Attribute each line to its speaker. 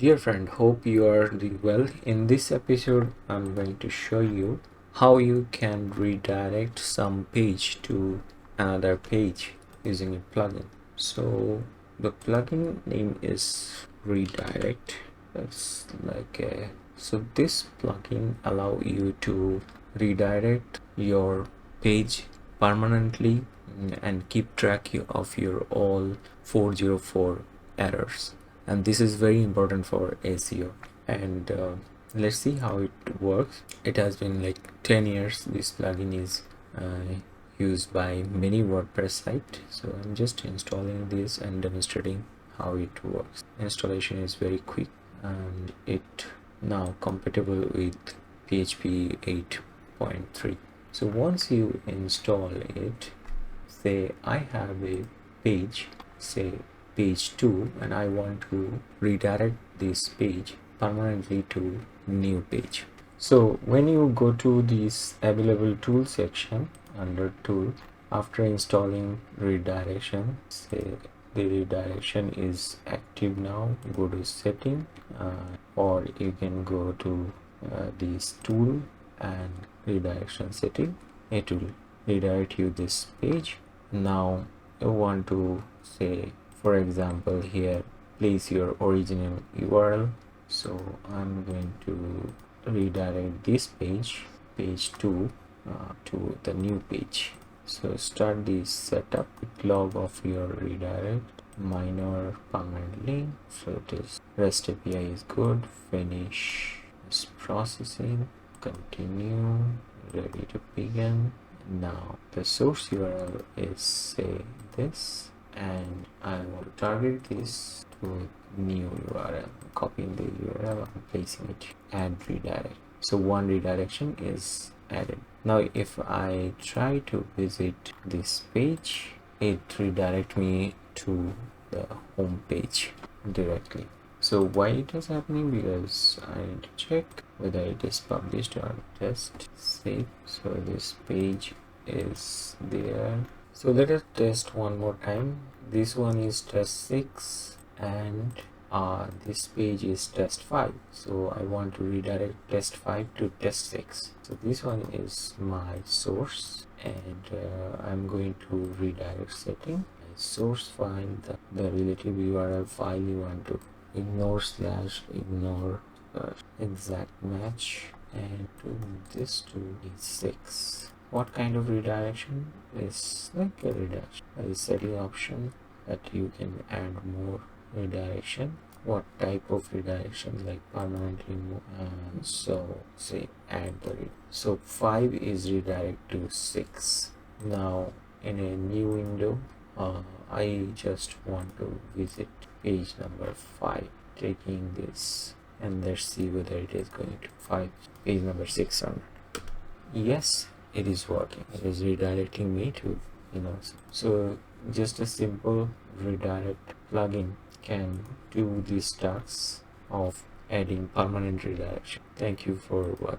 Speaker 1: Dear friend, hope you are doing well. In this episode, I'm going to show you how you can redirect some page to another page using a plugin. So the plugin name is Redirect. That's like a so this plugin allow you to redirect your page permanently and keep track of your all 404 errors, and this is very important for SEO. And let's see how it works. It has been like 10 years. This plugin is used by many WordPress sites, so I'm just installing this and demonstrating how it works. Installation is very quick and it now compatible with PHP 8.3. so once you install it, say I have a page, say page 2, and I want to redirect this page permanently to new page. So when you go to this available tool section under tool, after installing redirection, say the redirection is active now, go to setting, or you can go to this tool and redirection setting. It will redirect you this page. Now you want to say, for example, here place your original URL. So I'm going to redirect this page 2 to the new page. So start the setup, log of your redirect, minor permanent link. So it is REST API is good, finish is processing, continue, ready to begin. Now the source URL is say this, and I will target this to new URL, copying the URL and placing it, add redirect. So one redirection is added. Now if I try to visit this page, it redirect me to the home page directly. So why it is happening? Because I need to check whether it is published or test save. So this page is there. So let us test one more time. This one is test 6 and this page is test 5. So I want to redirect test 5 to test 6. So this one is my source, and I'm going to redirect setting. Source file, the relative URL file you want to ignore exact match, and to this to E6. What kind of redirection? Is like a redirection, a setting option that you can add more redirection. What type of redirection? Like permanently so say add the so 5 is redirect to 6. Now in a new window, I just want to visit page number 5, taking this, and let's see whether it is going to page number 6 or not. Yes, it is working. It is redirecting me to so just a simple redirect plugin can do these tasks of adding permanent redirection. Thank you for watching.